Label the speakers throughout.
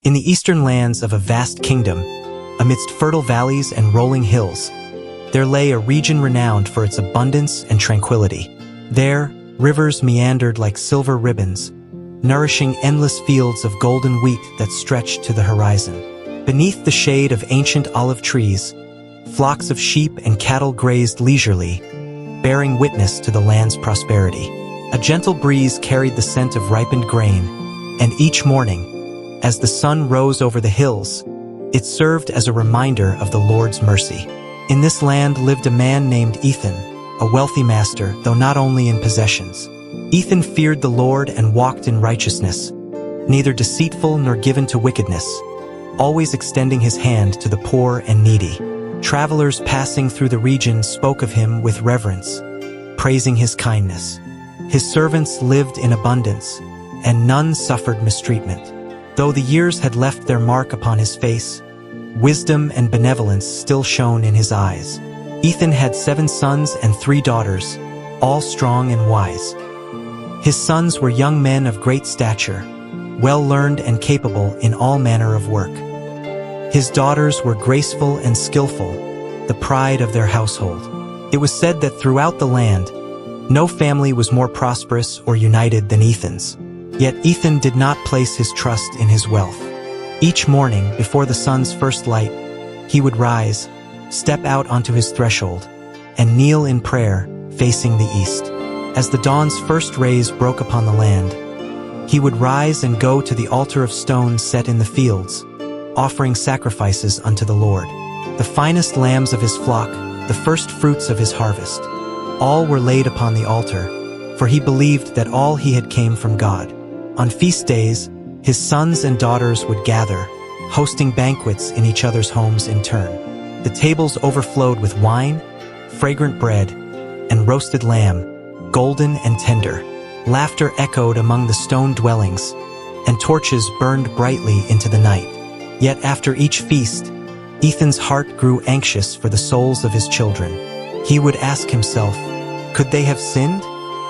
Speaker 1: In the eastern lands of a vast kingdom, amidst fertile valleys and rolling hills, there lay a region renowned for its abundance and tranquility. There, rivers meandered like silver ribbons, nourishing endless fields of golden wheat that stretched to the horizon. Beneath the shade of ancient olive trees, flocks of sheep and cattle grazed leisurely, bearing witness to the land's prosperity. A gentle breeze carried the scent of ripened grain, and each morning, as the sun rose over the hills, it served as a reminder of the Lord's mercy. In this land lived a man named Ethan, a wealthy master, though not only in possessions. Ethan feared the Lord and walked in righteousness, neither deceitful nor given to wickedness, always extending his hand to the poor and needy. Travelers passing through the region spoke of him with reverence, praising his kindness. His servants lived in abundance, and none suffered mistreatment. Though the years had left their mark upon his face, wisdom and benevolence still shone in his eyes. Ethan had 7 sons and 3 daughters, all strong and wise. His sons were young men of great stature, well-learned and capable in all manner of work. His daughters were graceful and skillful, the pride of their household. It was said that throughout the land, no family was more prosperous or united than Ethan's. Yet Ethan did not place his trust in his wealth. Each morning, before the sun's first light, he would rise, step out onto his threshold, and kneel in prayer, facing the east. As the dawn's first rays broke upon the land, he would rise and go to the altar of stone set in the fields, offering sacrifices unto the Lord. The finest lambs of his flock, the first fruits of his harvest, all were laid upon the altar, for he believed that all he had came from God. On feast days, his sons and daughters would gather, hosting banquets in each other's homes in turn. The tables overflowed with wine, fragrant bread, and roasted lamb, golden and tender. Laughter echoed among the stone dwellings, and torches burned brightly into the night. Yet after each feast, Ethan's heart grew anxious for the souls of his children. He would ask himself, could they have sinned?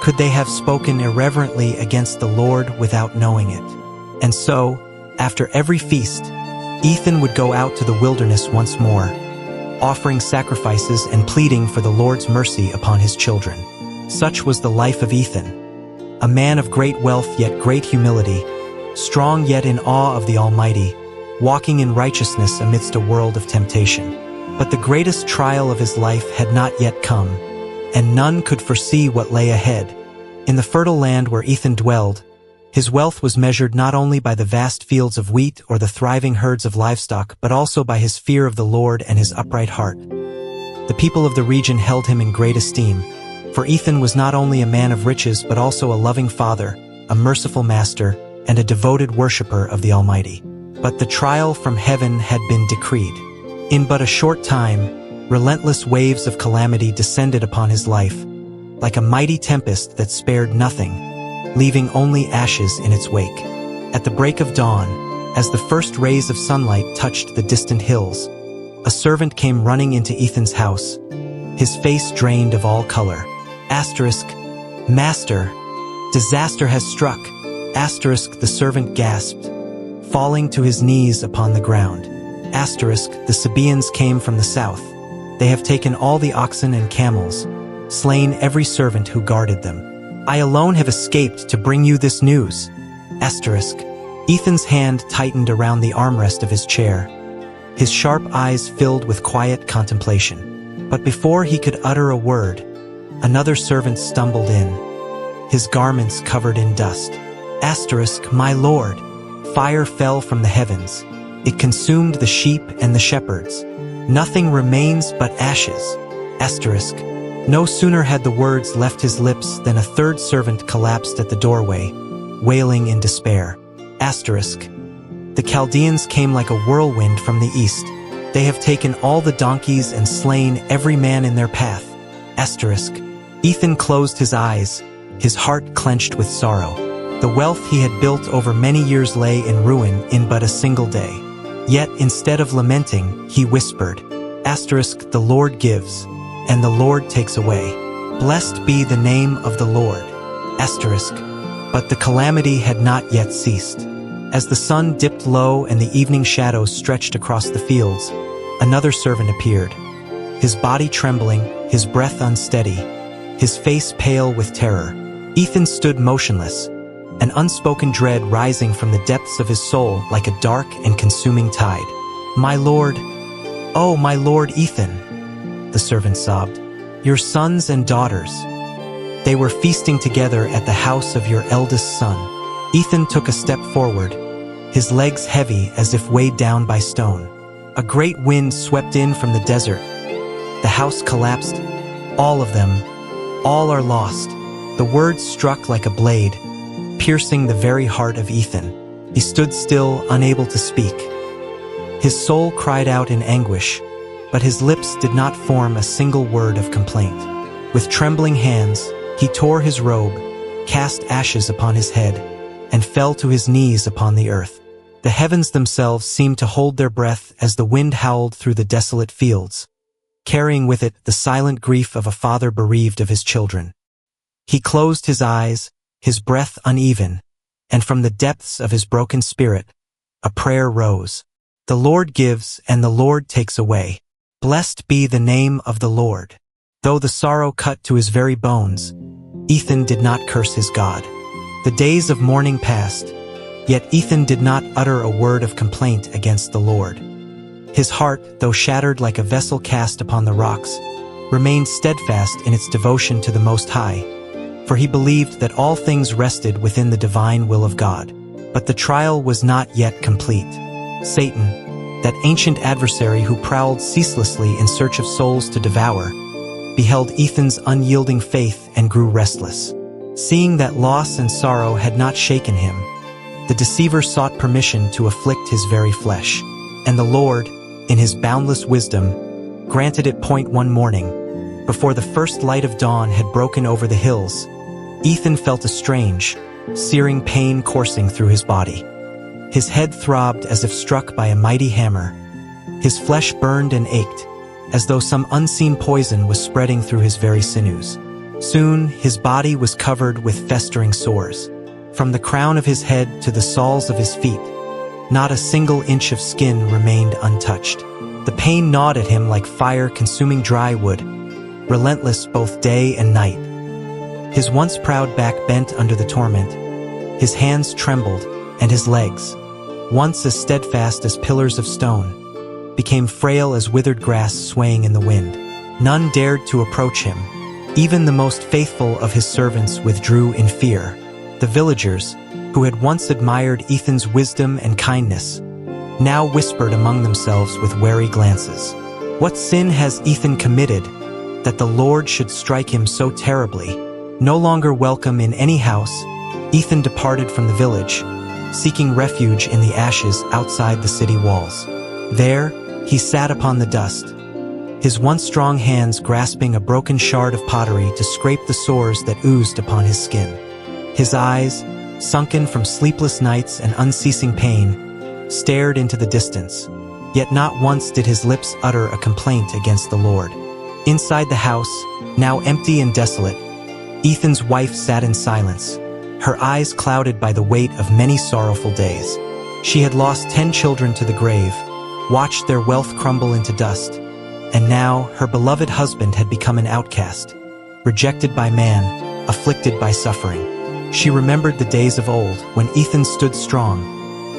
Speaker 1: Could they have spoken irreverently against the Lord without knowing it? And so, after every feast, Ethan would go out to the wilderness once more, offering sacrifices and pleading for the Lord's mercy upon his children. Such was the life of Ethan, a man of great wealth yet great humility, strong yet in awe of the Almighty, walking in righteousness amidst a world of temptation. But the greatest trial of his life had not yet come, and none could foresee what lay ahead. In the fertile land where Ethan dwelled, his wealth was measured not only by the vast fields of wheat or the thriving herds of livestock, but also by his fear of the Lord and his upright heart. The people of the region held him in great esteem, for Ethan was not only a man of riches but also a loving father, a merciful master, and a devoted worshiper of the Almighty. But the trial from heaven had been decreed. In but a short time, relentless waves of calamity descended upon his life, like a mighty tempest that spared nothing, leaving only ashes in its wake. At the break of dawn, as the first rays of sunlight touched the distant hills, a servant came running into Ethan's house, his face drained of all color. Master, disaster has struck. The servant gasped, falling to his knees upon the ground. The Sabaeans came from the south. They have taken all the oxen and camels, slain every servant who guarded them. I alone have escaped to bring you this news. Ethan's hand tightened around the armrest of his chair, his sharp eyes filled with quiet contemplation. But before he could utter a word, another servant stumbled in, his garments covered in dust. My lord, fire fell from the heavens. It consumed the sheep and the shepherds. Nothing remains but ashes. No sooner had the words left his lips than a third servant collapsed at the doorway, wailing in despair. The Chaldeans came like a whirlwind from the east. They have taken all the donkeys and slain every man in their path. Ethan closed his eyes, his heart clenched with sorrow. The wealth he had built over many years lay in ruin in but a single day. Yet instead of lamenting, he whispered, the Lord gives, and the Lord takes away. Blessed be the name of the Lord. But the calamity had not yet ceased. As the sun dipped low and the evening shadows stretched across the fields, another servant appeared, his body trembling, his breath unsteady, his face pale with terror. Ethan stood motionless, an unspoken dread rising from the depths of his soul like a dark and consuming tide. "My lord, oh my lord Ethan," the servant sobbed, "your sons and daughters. They were feasting together at the house of your eldest son." Ethan took a step forward, his legs heavy as if weighed down by stone. A great wind swept in from the desert. The house collapsed. "All of them, all are lost." The words struck like a blade, piercing the very heart of Ethan. He stood still, unable to speak. His soul cried out in anguish, but his lips did not form a single word of complaint. With trembling hands, he tore his robe, cast ashes upon his head, and fell to his knees upon the earth. The heavens themselves seemed to hold their breath as the wind howled through the desolate fields, carrying with it the silent grief of a father bereaved of his children. He closed his eyes, his breath uneven, and from the depths of his broken spirit, a prayer rose. "The Lord gives and the Lord takes away. Blessed be the name of the Lord." Though the sorrow cut to his very bones, Ethan did not curse his God. The days of mourning passed, yet Ethan did not utter a word of complaint against the Lord. His heart, though shattered like a vessel cast upon the rocks, remained steadfast in its devotion to the Most High, for he believed that all things rested within the divine will of God. But the trial was not yet complete. Satan, that ancient adversary who prowled ceaselessly in search of souls to devour, beheld Ethan's unyielding faith and grew restless. Seeing that loss and sorrow had not shaken him, the deceiver sought permission to afflict his very flesh. And the Lord, in his boundless wisdom, granted it. One morning, before the first light of dawn had broken over the hills, Ethan felt a strange, searing pain coursing through his body. His head throbbed as if struck by a mighty hammer. His flesh burned and ached, as though some unseen poison was spreading through his very sinews. Soon, his body was covered with festering sores. From the crown of his head to the soles of his feet, not a single inch of skin remained untouched. The pain gnawed at him like fire-consuming dry wood, relentless both day and night. His once proud back bent under the torment. His hands trembled, and his legs, once as steadfast as pillars of stone, became frail as withered grass swaying in the wind. None dared to approach him. Even the most faithful of his servants withdrew in fear. The villagers, who had once admired Ethan's wisdom and kindness, now whispered among themselves with wary glances. "What sin has Ethan committed, that the Lord should strike him so terribly?" No longer welcome in any house, Ethan departed from the village, seeking refuge in the ashes outside the city walls. There, he sat upon the dust, his once strong hands grasping a broken shard of pottery to scrape the sores that oozed upon his skin. His eyes, sunken from sleepless nights and unceasing pain, stared into the distance, yet not once did his lips utter a complaint against the Lord. Inside the house, now empty and desolate, Ethan's wife sat in silence, her eyes clouded by the weight of many sorrowful days. She had lost 10 children to the grave, watched their wealth crumble into dust, and now her beloved husband had become an outcast, rejected by man, afflicted by suffering. She remembered the days of old, when Ethan stood strong,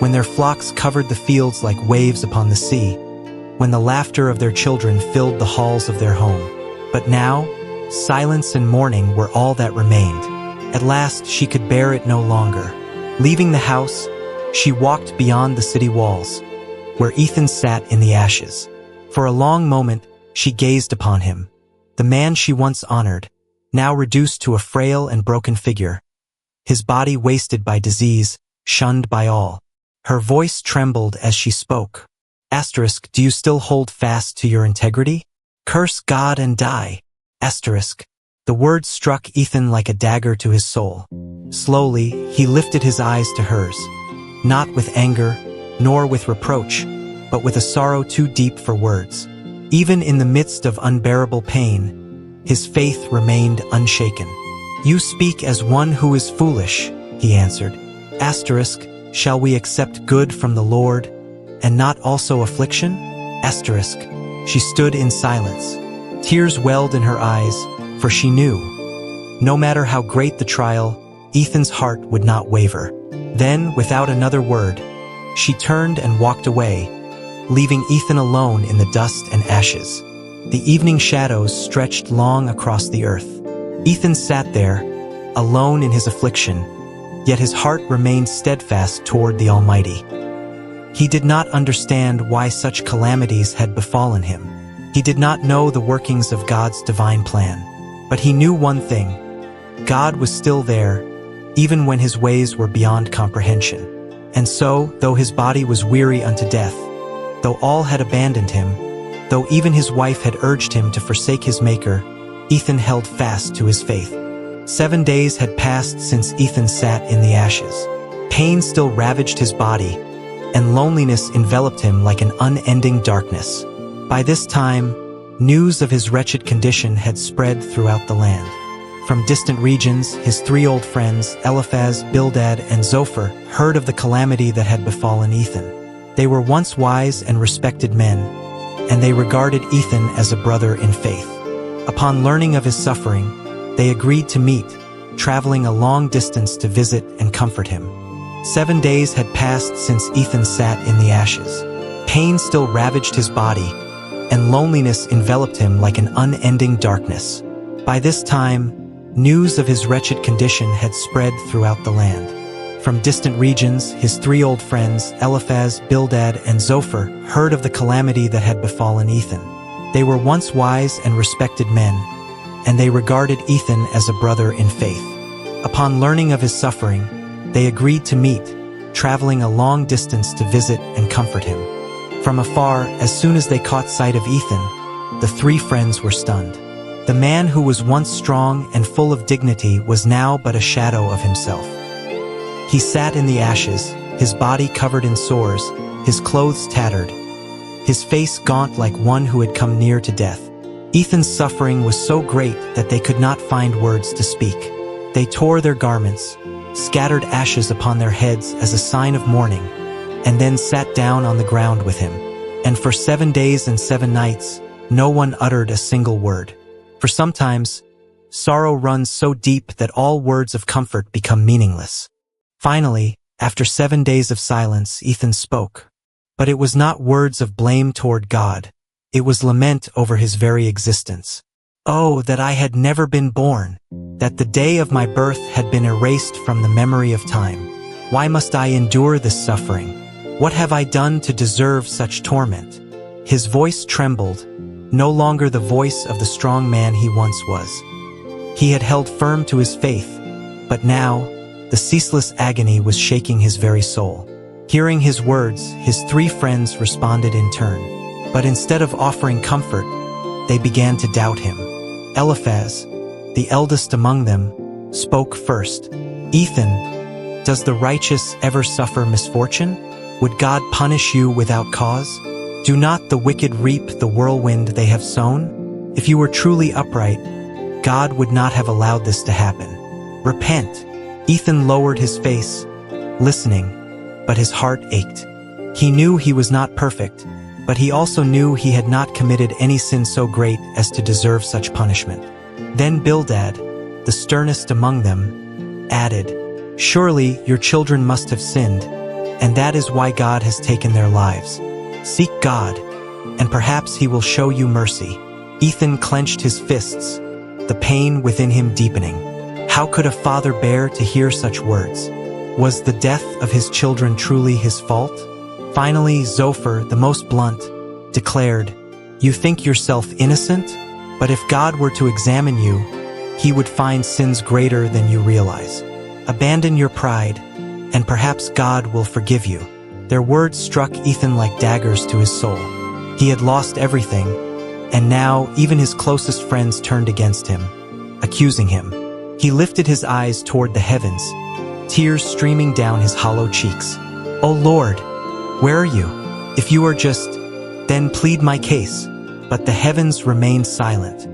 Speaker 1: when their flocks covered the fields like waves upon the sea, when the laughter of their children filled the halls of their home. But now, silence and mourning were all that remained. At last she could bear it no longer. Leaving the house, she walked beyond the city walls, where Ethan sat in the ashes. For a long moment, she gazed upon him, the man she once honored, now reduced to a frail and broken figure, his body wasted by disease, shunned by all. Her voice trembled as she spoke. Asterisk, do you still hold fast to your integrity? Curse God and die. Asterisk. The words struck Ethan like a dagger to his soul. Slowly, he lifted his eyes to hers, not with anger, nor with reproach, but with a sorrow too deep for words. Even in the midst of unbearable pain, his faith remained unshaken. You speak as one who is foolish, he answered. Asterisk, Shall we accept good from the Lord, and not also affliction? Asterisk. She stood in silence. Tears welled in her eyes, for she knew, no matter how great the trial, Ethan's heart would not waver. Then, without another word, she turned and walked away, leaving Ethan alone in the dust and ashes. The evening shadows stretched long across the earth. Ethan sat there, alone in his affliction, yet his heart remained steadfast toward the Almighty. He did not understand why such calamities had befallen him. He did not know the workings of God's divine plan. But he knew one thing: God was still there, even when his ways were beyond comprehension. And so, though his body was weary unto death, though all had abandoned him, though even his wife had urged him to forsake his Maker, Ethan held fast to his faith. 7 days had passed since Ethan sat in the ashes. Pain still ravaged his body, and loneliness enveloped him like an unending darkness. By this time, news of his wretched condition had spread throughout the land. From distant regions, his 3 old friends, Eliphaz, Bildad, and Zophar, heard of the calamity that had befallen Ethan. They were once wise and respected men, and they regarded Ethan as a brother in faith. Upon learning of his suffering, they agreed to meet, traveling a long distance to visit and comfort him. 7 days had passed since Ethan sat in the ashes. Pain still ravaged his body, and loneliness enveloped him like an unending darkness. By this time, news of his wretched condition had spread throughout the land. From distant regions, his 3 old friends, Eliphaz, Bildad, and Zophar, heard of the calamity that had befallen Ethan. They were once wise and respected men, and they regarded Ethan as a brother in faith. Upon learning of his suffering, they agreed to meet, traveling a long distance to visit and comfort him. From afar, as soon as they caught sight of Ethan, the 3 friends were stunned. The man who was once strong and full of dignity was now but a shadow of himself. He sat in the ashes, his body covered in sores, his clothes tattered, his face gaunt like one who had come near to death. Ethan's suffering was so great that they could not find words to speak. They tore their garments, scattered ashes upon their heads as a sign of mourning, and then sat down on the ground with him. And for 7 days and 7 nights, no one uttered a single word. For sometimes, sorrow runs so deep that all words of comfort become meaningless. Finally, after 7 days of silence, Ethan spoke. But it was not words of blame toward God. It was lament over his very existence. Oh, that I had never been born, that the day of my birth had been erased from the memory of time. Why must I endure this suffering? What have I done to deserve such torment? His voice trembled, no longer the voice of the strong man he once was. He had held firm to his faith, but now, the ceaseless agony was shaking his very soul. Hearing his words, his 3 friends responded in turn. But instead of offering comfort, they began to doubt him. Eliphaz, the eldest among them, spoke first. Ethan, does the righteous ever suffer misfortune? Would God punish you without cause? Do not the wicked reap the whirlwind they have sown? If you were truly upright, God would not have allowed this to happen. Repent. Ethan lowered his face, listening, but his heart ached. He knew he was not perfect, but he also knew he had not committed any sin so great as to deserve such punishment. Then Bildad, the sternest among them, added, "Surely your children must have sinned, and that is why God has taken their lives. Seek God, and perhaps he will show you mercy." Ethan clenched his fists, the pain within him deepening. How could a father bear to hear such words? Was the death of his children truly his fault? Finally, Zophar, the most blunt, declared, "You think yourself innocent? But if God were to examine you, he would find sins greater than you realize. Abandon your pride, and perhaps God will forgive you." Their words struck Ethan like daggers to his soul. He had lost everything, and now even his closest friends turned against him, accusing him. He lifted his eyes toward the heavens, tears streaming down his hollow cheeks. "O Lord, where are you? If you are just, then plead my case." But the heavens remained silent.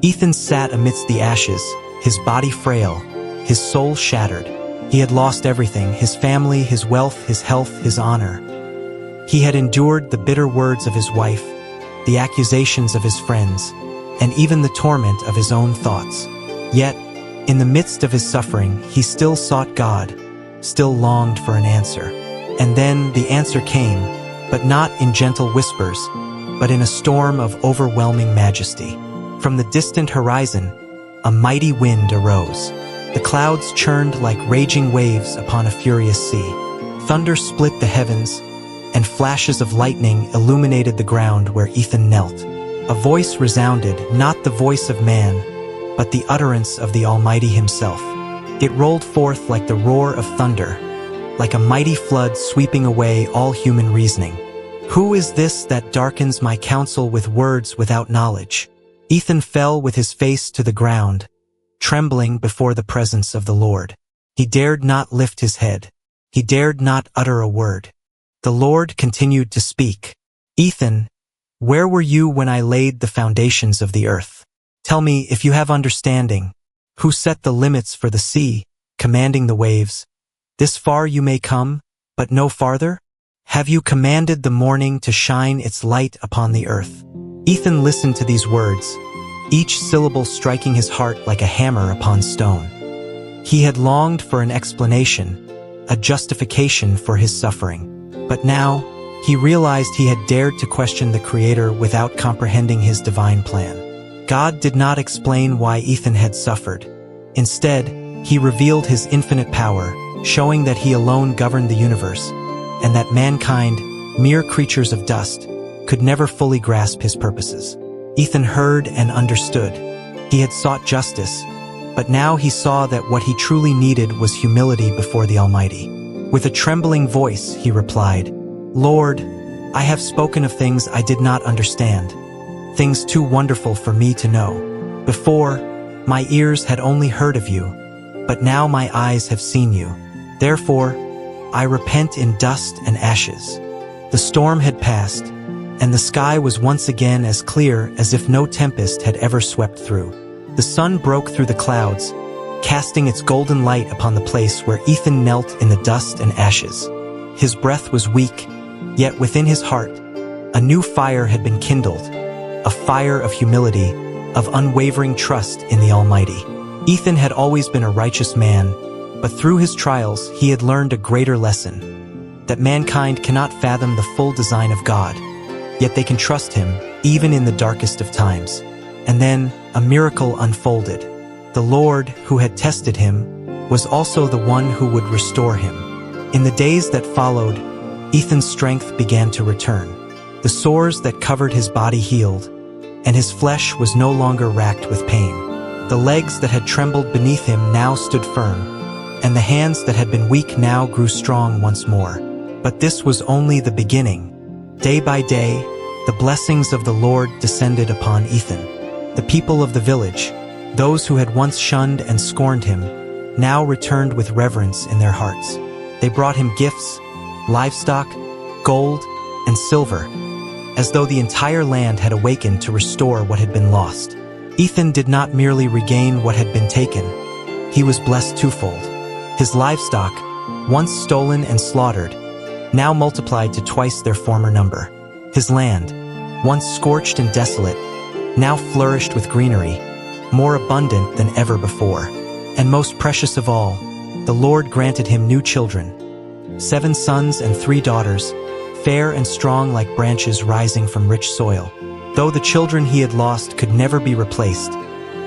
Speaker 1: Ethan sat amidst the ashes, his body frail, his soul shattered. He had lost everything: his family, his wealth, his health, his honor. He had endured the bitter words of his wife, the accusations of his friends, and even the torment of his own thoughts. Yet, in the midst of his suffering, he still sought God, still longed for an answer. And then the answer came, but not in gentle whispers, but in a storm of overwhelming majesty. From the distant horizon, a mighty wind arose. The clouds churned like raging waves upon a furious sea. Thunder split the heavens, and flashes of lightning illuminated the ground where Ethan knelt. A voice resounded, not the voice of man, but the utterance of the Almighty himself. It rolled forth like the roar of thunder, like a mighty flood sweeping away all human reasoning. "Who is this that darkens my counsel with words without knowledge?" Ethan fell with his face to the ground, trembling before the presence of the Lord. He dared not lift his head. He dared not utter a word. The Lord continued to speak. "Ethan, where were you when I laid the foundations of the earth? Tell me if you have understanding. Who set the limits for the sea, commanding the waves? This far you may come, but no farther? Have you commanded the morning to shine its light upon the earth?" Ethan listened to these words, each syllable striking his heart like a hammer upon stone. He had longed for an explanation, a justification for his suffering. But now, he realized he had dared to question the Creator without comprehending his divine plan. God did not explain why Ethan had suffered. Instead, he revealed his infinite power, showing that he alone governed the universe, and that mankind, mere creatures of dust, could never fully grasp his purposes. Ethan heard and understood. He had sought justice, but now he saw that what he truly needed was humility before the Almighty. With a trembling voice, he replied, "Lord, I have spoken of things I did not understand, things too wonderful for me to know. Before, my ears had only heard of you, but now my eyes have seen you. Therefore, I repent in dust and ashes." The storm had passed, and the sky was once again as clear as if no tempest had ever swept through. The sun broke through the clouds, casting its golden light upon the place where Ethan knelt in the dust and ashes. His breath was weak, yet within his heart, a new fire had been kindled, a fire of humility, of unwavering trust in the Almighty. Ethan had always been a righteous man, but through his trials he had learned a greater lesson, that mankind cannot fathom the full design of God, yet they can trust him even in the darkest of times. And then a miracle unfolded. The Lord, who had tested him, was also the one who would restore him. In the days that followed, Ethan's strength began to return. The sores that covered his body healed, and his flesh was no longer racked with pain. The legs that had trembled beneath him now stood firm, and the hands that had been weak now grew strong once more. But this was only the beginning. Day by day, the blessings of the Lord descended upon Ethan. The people of the village, those who had once shunned and scorned him, now returned with reverence in their hearts. They brought him gifts, livestock, gold, and silver, as though the entire land had awakened to restore what had been lost. Ethan did not merely regain what had been taken, he was blessed twofold. His livestock, once stolen and slaughtered, now multiplied to twice their former number. His land, once scorched and desolate, now flourished with greenery, more abundant than ever before. And most precious of all, the Lord granted him new children, 7 sons and 3 daughters, fair and strong like branches rising from rich soil. Though the children he had lost could never be replaced,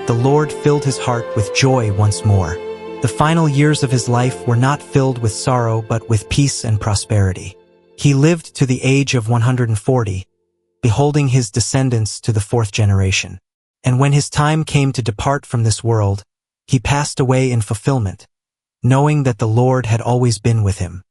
Speaker 1: the Lord filled his heart with joy once more. The final years of his life were not filled with sorrow but with peace and prosperity. He lived to the age of 140, beholding his descendants to the 4th generation. And when his time came to depart from this world, he passed away in fulfillment, knowing that the Lord had always been with him.